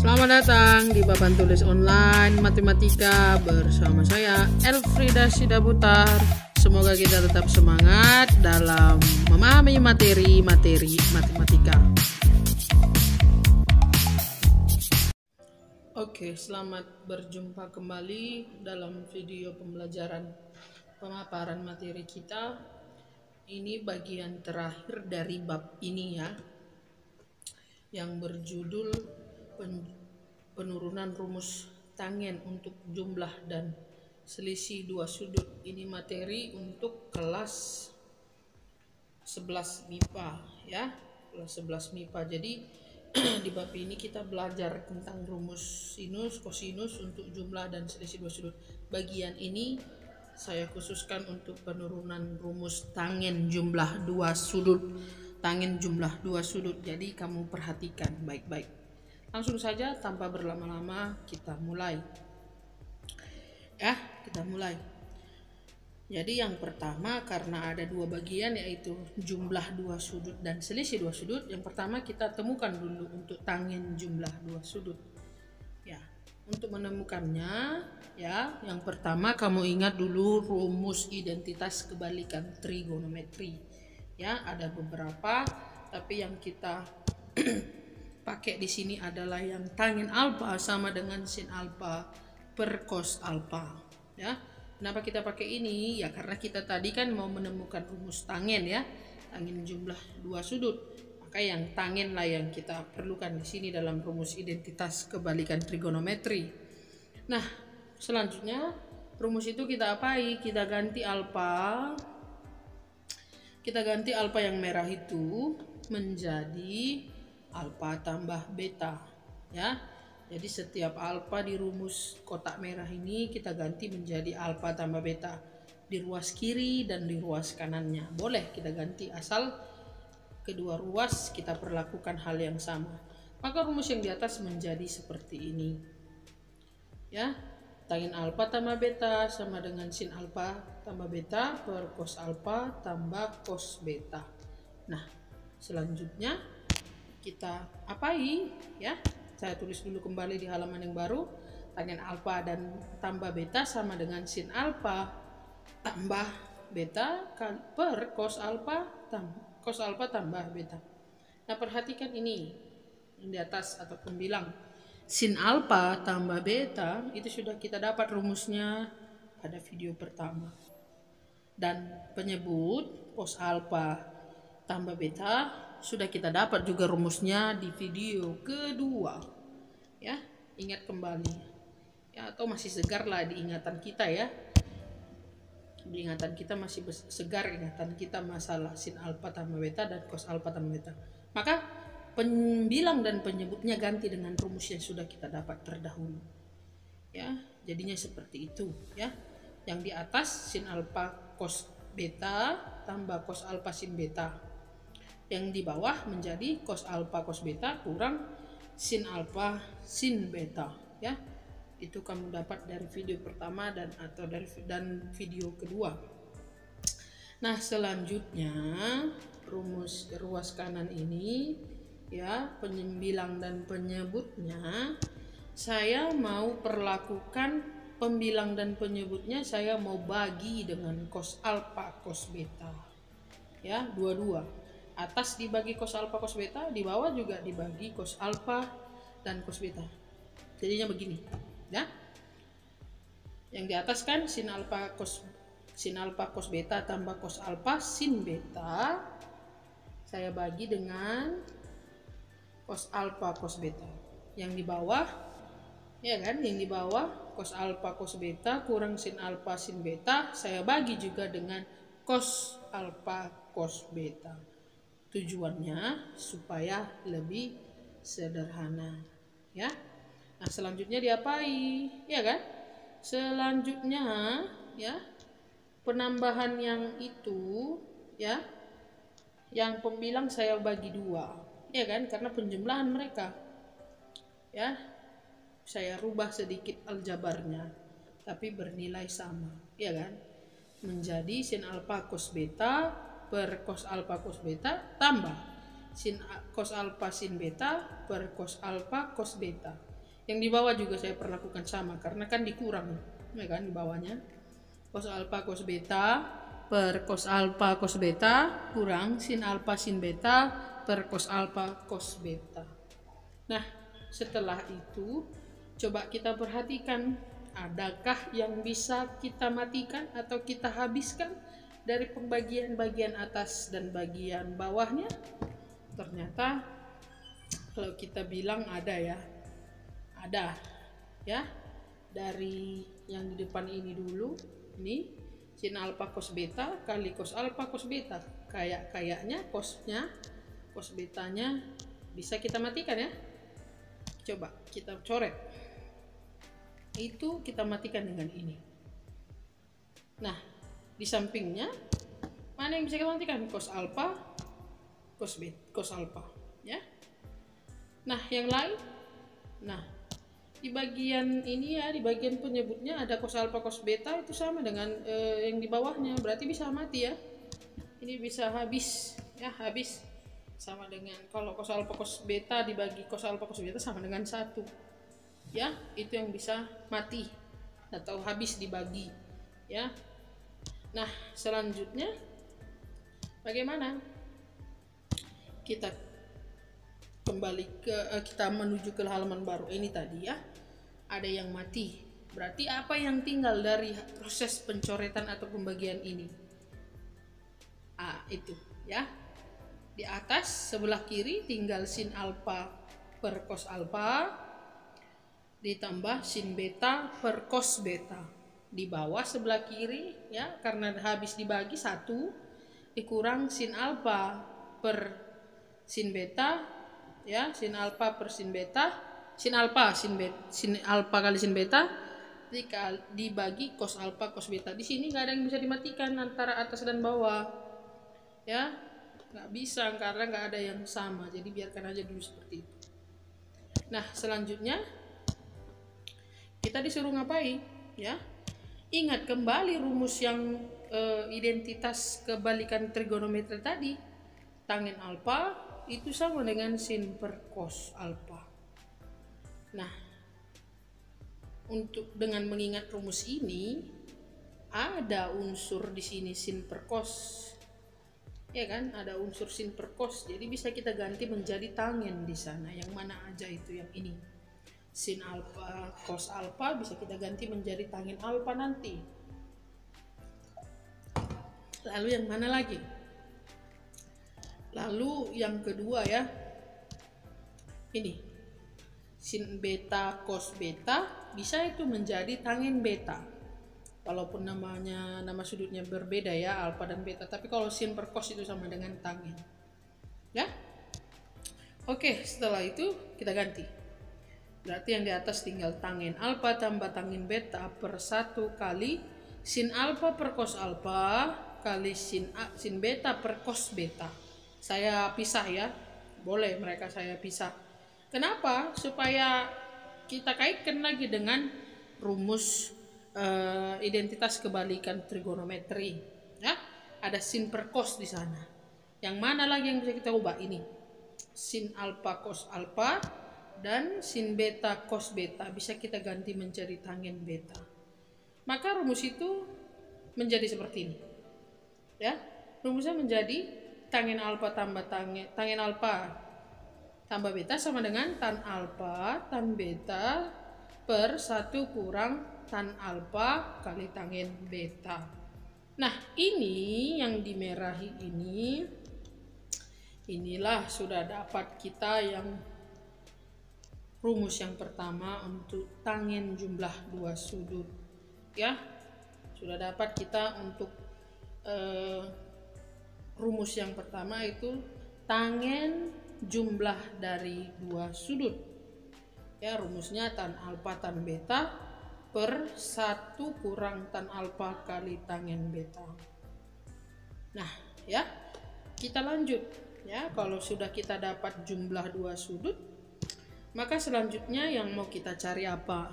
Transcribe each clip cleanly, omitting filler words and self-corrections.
Selamat datang di Papan Tulis Online Matematika bersama saya Elfrida Sidabutar. Semoga kita tetap semangat dalam memahami materi-materi matematika. Oke, selamat berjumpa kembali dalam video pembelajaran pemaparan materi kita. Ini bagian terakhir dari bab ini ya, yang berjudul penurunan rumus tangen untuk jumlah dan selisih dua sudut. Ini materi untuk kelas 11 MIPA ya, kelas 11 MIPA. Jadi di bab ini kita belajar tentang rumus sinus, kosinus untuk jumlah dan selisih dua sudut. Bagian ini saya khususkan untuk penurunan rumus tangen jumlah dua sudut. Tangen jumlah dua sudut. Jadi kamu perhatikan baik-baik. Langsung saja tanpa berlama-lama kita mulai. Ya, kita mulai. Jadi yang pertama, karena ada dua bagian yaitu jumlah dua sudut dan selisih dua sudut. Yang pertama kita temukan dulu untuk tangen jumlah dua sudut. Ya, untuk menemukannya ya, yang pertama kamu ingat dulu rumus identitas kebalikan trigonometri. Ya, ada beberapa, tapi yang kita pakai di sini adalah yang tangen alfa sama dengan sin alfa per cos alfa. Ya, kenapa kita pakai ini? Ya karena kita tadi kan mau menemukan rumus tangen ya, tangen jumlah dua sudut. Maka yang tangen lah yang kita perlukan di sini dalam rumus identitas kebalikan trigonometri. Nah, selanjutnya rumus itu kita apai? Kita ganti alfa. Kita ganti alfa yang merah itu menjadi alfa tambah beta ya. Jadi setiap alfa di rumus kotak merah ini kita ganti menjadi alfa tambah beta di ruas kiri dan di ruas kanannya. Boleh kita ganti asal kedua ruas kita perlakukan hal yang sama. Maka rumus yang di atas menjadi seperti ini. Ya, tangen alfa tambah beta sama dengan sin alfa tambah beta per cos alfa tambah cos beta. Nah, selanjutnya kita apai ya, saya tulis dulu kembali di halaman yang baru. Tangen alfa dan tambah beta sama dengan sin alfa tambah beta per cos alfa tambah beta. Nah, perhatikan ini yang di atas atau pembilang sin alfa tambah beta itu sudah kita dapat rumusnya pada video pertama, dan penyebut cos alfa tambah beta sudah kita dapat juga rumusnya di video kedua ya. Ingat kembali ya, atau masih segar lah di ingatan kita ya, di ingatan kita masih segar ingatan kita masalah sin alfa tambah beta dan cos alfa tambah beta. Maka pembilang dan penyebutnya ganti dengan rumus yang sudah kita dapat terdahulu ya. Jadinya seperti itu ya. Yang di atas sin alfa cos beta tambah cos alfa sin beta. Yang di bawah menjadi cos alfa cos beta kurang sin alfa sin beta ya. Itu kamu dapat dari video pertama dan video kedua. Nah, selanjutnya rumus ruas kanan ini ya, pembilang dan penyebutnya saya mau perlakukan pembilang dan penyebutnya saya mau bagi dengan cos alfa cos beta ya, dua-dua. Atas dibagi cos alfa cos beta, di bawah juga dibagi cos alfa dan cos beta. Jadinya begini ya. Yang di atas kan sin alfa cos beta tambah cos alfa sin beta, saya bagi dengan cos alfa cos beta. Yang di bawah ya kan, yang di bawah cos alfa cos beta kurang sin alfa sin beta, saya bagi juga dengan cos alfa cos beta. Tujuannya supaya lebih sederhana ya. Nah, selanjutnya diapai ya kan? Selanjutnya ya, penambahan yang itu ya, yang pembilang saya bagi dua ya kan, karena penjumlahan mereka ya. Saya rubah sedikit aljabarnya tapi bernilai sama ya kan, menjadi sin alfa cos beta per cos alfa cos beta tambah sin cos alfa sin beta per cos alfa cos beta. Yang di bawah juga saya perlakukan sama karena kan dikurang, ya kan, di bawahnya cos alfa cos beta per cos alfa cos beta kurang sin alfa sin beta per cos alfa cos beta. Nah, setelah itu coba kita perhatikan, adakah yang bisa kita matikan atau kita habiskan dari pembagian-bagian atas dan bagian bawahnya? Ternyata kalau kita bilang ada ya. Ada ya. Dari yang di depan ini dulu, ini sin alfa cos beta kali cos alfa cos beta. Kayaknya cos betanya bisa kita matikan ya. Coba kita coret. Itu kita matikan dengan ini. Nah, di sampingnya mana yang bisa kita matikan? Cos alfa, cos beta, cos alfa ya. Nah, yang lain. Nah, di bagian ini ya, di bagian penyebutnya ada cos alfa cos beta, itu sama dengan yang di bawahnya, berarti bisa mati ya. Ini bisa habis ya, habis sama dengan kalau cos alfa cos beta dibagi cos alfa cos beta sama dengan 1 ya, itu yang bisa mati atau habis dibagi ya. Nah, selanjutnya bagaimana? Kita kembali ke kita menuju ke halaman baru ini tadi ya. Ada yang mati. Berarti apa yang tinggal dari proses pencoretan atau pembagian ini? Itu ya. Di atas sebelah kiri tinggal sin alfa per cos alfa ditambah sin beta per cos beta. Di bawah sebelah kiri ya, karena habis dibagi 1 dikurang sin alfa per sin beta ya, sin alfa per sin beta, sin alfa kali sin beta dibagi cos alfa cos beta. Di sini nggak ada yang bisa dimatikan antara atas dan bawah ya, nggak bisa karena nggak ada yang sama, jadi biarkan aja dulu seperti itu. Nah, selanjutnya kita disuruh ngapain ya? Ingat kembali rumus yang identitas kebalikan trigonometri tadi. Tangen alfa itu sama dengan sin per cos alfa. Nah, untuk dengan mengingat rumus ini ada unsur di sini sin per cos. Ya kan, ada unsur sin per cos. Jadi bisa kita ganti menjadi tangen di sana. Yang mana aja itu, yang ini. Sin alfa cos alfa bisa kita ganti menjadi tangen alfa nanti. Lalu yang mana lagi? Lalu yang kedua ya, ini sin beta cos beta bisa itu menjadi tangen beta, walaupun nama sudutnya berbeda ya, alfa dan beta, tapi kalau sin per cos itu sama dengan tangen ya. Oke, setelah itu kita ganti. Berarti yang di atas tinggal tangen alfa tambah tangen beta per 1 kali sin alfa per cos alfa kali sin beta per cos beta. Saya pisah ya, boleh mereka saya pisah. Kenapa? Supaya kita kaitkan lagi dengan rumus identitas kebalikan trigonometri ya. Ada sin per cos di sana. Yang mana lagi yang bisa kita ubah? Ini sin alfa cos alfa dan sin beta cos beta bisa kita ganti menjadi tangen beta. Maka rumus itu menjadi seperti ini ya. Rumusnya menjadi tangen alfa tambah tangen alfa tambah beta sama dengan tan alfa tan beta per 1 kurang tan alfa kali tangen beta. Nah, ini yang dimerahi ini, inilah sudah dapat kita yang rumus yang pertama untuk tangen jumlah dua sudut ya. Sudah dapat kita untuk rumus yang pertama itu tangen jumlah dari dua sudut ya. Rumusnya tan alfa tan beta per 1 kurang tan alfa kali tangen beta. Nah ya, kita lanjut ya. Kalau sudah kita dapat jumlah dua sudut, maka selanjutnya yang mau kita cari apa?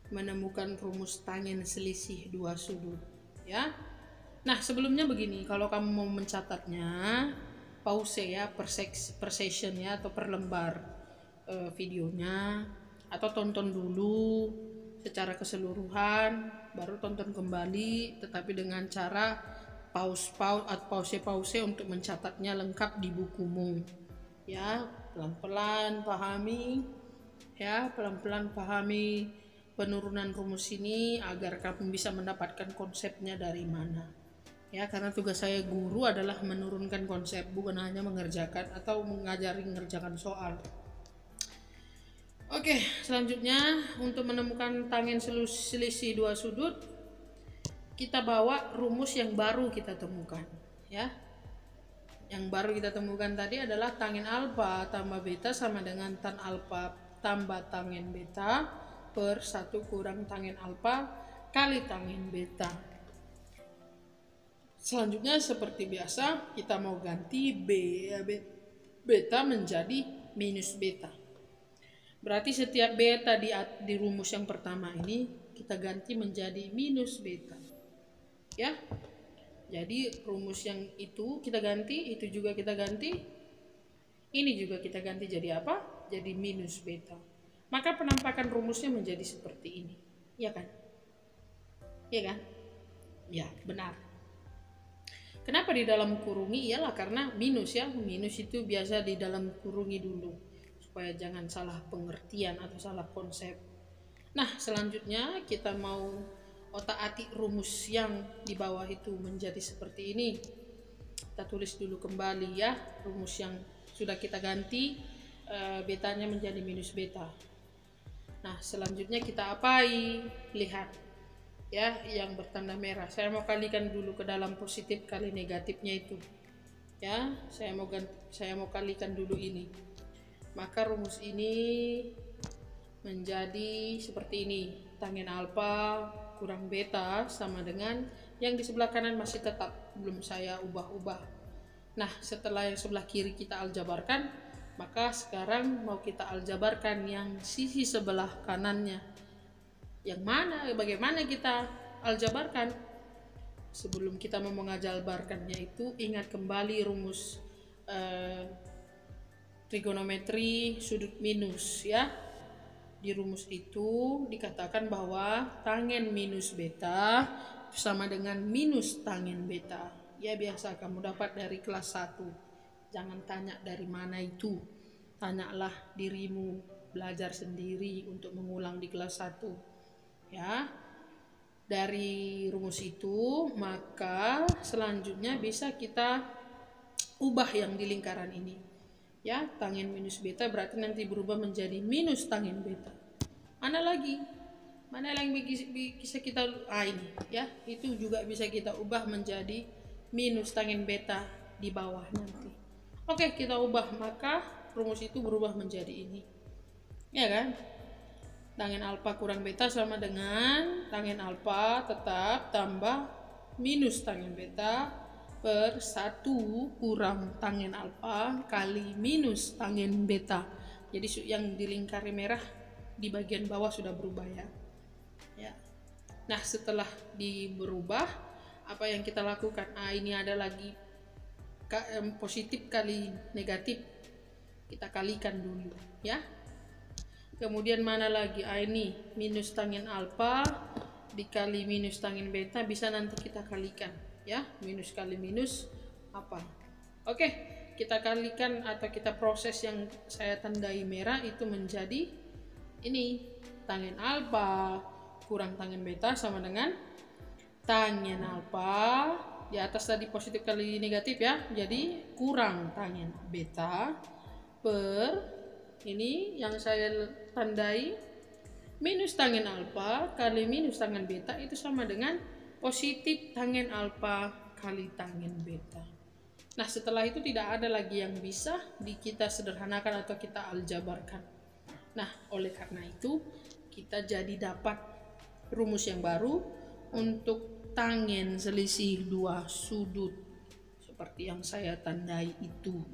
Menemukan rumus tangen selisih dua sudut ya. Nah, sebelumnya begini, kalau kamu mau mencatatnya, pause ya per session ya, atau per lembar. videonya, atau tonton dulu secara keseluruhan baru tonton kembali, tetapi dengan cara pause untuk mencatatnya lengkap di bukumu. Ya, pelan-pelan pahami penurunan rumus ini agar kamu bisa mendapatkan konsepnya dari mana. Ya, karena tugas saya guru adalah menurunkan konsep, bukan hanya mengerjakan atau mengerjakan soal. Oke, selanjutnya untuk menemukan tangen selisih dua sudut, kita bawa rumus yang baru kita temukan, ya. Yang baru kita temukan tadi adalah tangen alfa tambah beta sama dengan tan alfa tambah tangen beta per 1 kurang tangen alfa kali tangen beta. Selanjutnya seperti biasa kita mau ganti beta menjadi minus beta. Berarti setiap beta di rumus yang pertama ini kita ganti menjadi minus beta. Ya. Jadi rumus yang itu kita ganti, itu juga kita ganti. Ini juga kita ganti jadi apa? Jadi minus beta. Maka penampakan rumusnya menjadi seperti ini. Ya kan? Ya kan? Ya, benar. Kenapa di dalam kurungi? Iyalah karena minus ya. Minus itu biasa di dalam kurungi dulu, supaya jangan salah pengertian atau salah konsep. Nah, selanjutnya kita mau otak-atik rumus yang di bawah itu menjadi seperti ini. Kita tulis dulu kembali ya, rumus yang sudah kita ganti betanya menjadi minus beta. Nah, selanjutnya kita apai? Lihat ya, yang bertanda merah. Saya mau kalikan dulu ke dalam positif kali negatifnya itu. Ya, saya mau kalikan dulu ini. Maka rumus ini menjadi seperti ini. Tangen alfa kurang beta sama dengan yang di sebelah kanan masih tetap, belum saya ubah-ubah. Nah, setelah yang sebelah kiri kita aljabarkan, maka sekarang mau kita aljabarkan yang sisi sebelah kanannya. Yang mana, bagaimana kita aljabarkan? Sebelum kita mau mengaljabarkannya itu, ingat kembali rumus trigonometri sudut minus ya. Di rumus itu dikatakan bahwa tangen minus beta sama dengan minus tangen beta. Ya, biasa kamu dapat dari kelas 1. Jangan tanya dari mana itu. Tanyalah dirimu, belajar sendiri untuk mengulang di kelas 1. Ya. Dari rumus itu, maka selanjutnya bisa kita ubah yang di lingkaran ini. Ya, tangen minus beta berarti nanti berubah menjadi minus tangen beta. Mana lagi? Mana yang bisa kita ini ya, itu juga bisa kita ubah menjadi minus tangen beta di bawah nanti. Oke, kita ubah, maka rumus itu berubah menjadi ini. Ya kan? Tangen alfa kurang beta sama dengan tangen alfa tetap tambah minus tangen beta per 1 kurang tangen alfa kali minus tangen beta. Jadi yang dilingkari merah di bagian bawah sudah berubah ya. Nah, setelah berubah, apa yang kita lakukan? Ini ada lagi positif kali negatif. Kita kalikan dulu ya. Kemudian mana lagi? Ini minus tangen alfa dikali minus tangen beta, bisa nanti kita kalikan ya. Minus kali minus apa? Oke, kita kalikan atau kita proses yang saya tandai merah itu menjadi ini, tangen alfa kurang tangen beta sama dengan tangen alfa di atas tadi positif kali negatif ya, jadi kurang tangen beta per ini yang saya tandai minus tangen alfa kali minus tangen beta itu sama dengan positif tangen alfa kali tangen beta. Nah, setelah itu tidak ada lagi yang bisa kita sederhanakan atau kita aljabarkan. Nah, oleh karena itu kita jadi dapat rumus yang baru untuk tangen selisih dua sudut seperti yang saya tandai itu.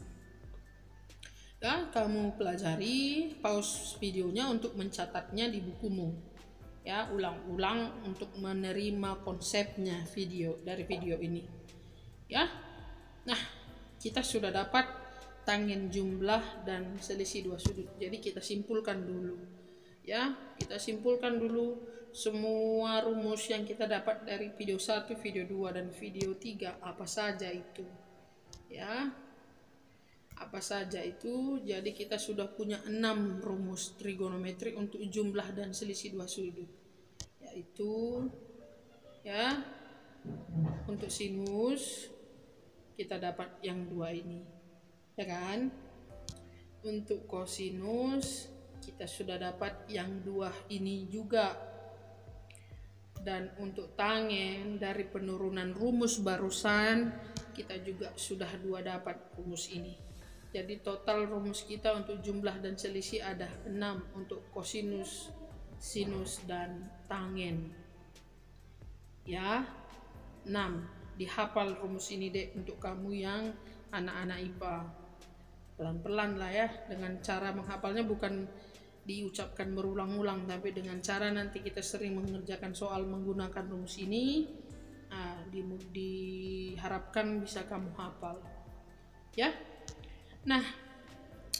Ya, kamu pelajari, pause videonya untuk mencatatnya di bukumu. Ya, ulang-ulang untuk menerima konsepnya dari video ini. Ya. Nah, kita sudah dapat tanggen jumlah dan selisih dua sudut. Jadi kita simpulkan dulu ya, kita simpulkan dulu semua rumus yang kita dapat dari video 1, video 2 dan video 3 apa saja itu ya, apa saja itu. Jadi kita sudah punya 6 rumus trigonometri untuk jumlah dan selisih dua sudut, yaitu ya, untuk sinus kita dapat yang dua ini ya kan, untuk kosinus kita sudah dapat yang dua ini juga, dan untuk tangen dari penurunan rumus barusan kita juga sudah dua dapat rumus ini. Jadi total rumus kita untuk jumlah dan selisih ada 6 untuk kosinus, sinus dan tangen ya, 6. Dihafal rumus ini deh untuk kamu yang anak-anak IPA. Pelan-pelan lah ya, dengan cara menghafalnya bukan diucapkan berulang-ulang, tapi dengan cara nanti kita sering mengerjakan soal menggunakan rumus ini, diharapkan bisa kamu hafal ya. Nah,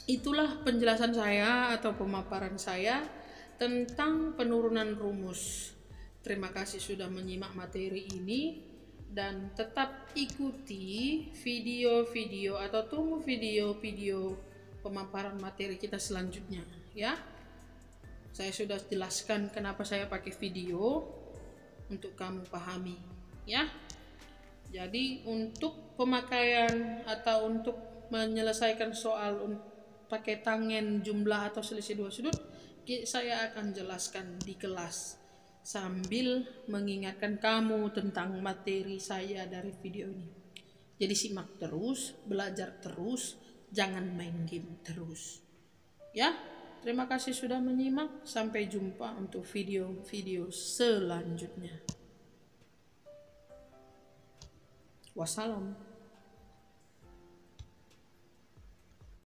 itulah penjelasan saya atau pemaparan saya tentang penurunan rumus. Terima kasih sudah menyimak materi ini, dan tetap ikuti video-video atau tunggu video-video pemaparan materi kita selanjutnya ya. Saya sudah jelaskan kenapa saya pakai video untuk kamu pahami ya. Jadi untuk pemakaian atau untuk menyelesaikan soal pakai tangen jumlah atau selisih dua sudut, saya akan jelaskan di kelas sambil mengingatkan kamu tentang materi saya dari video ini. Jadi simak terus, belajar terus, jangan main game terus ya. Terima kasih sudah menyimak, sampai jumpa untuk video-video selanjutnya. Wassalam.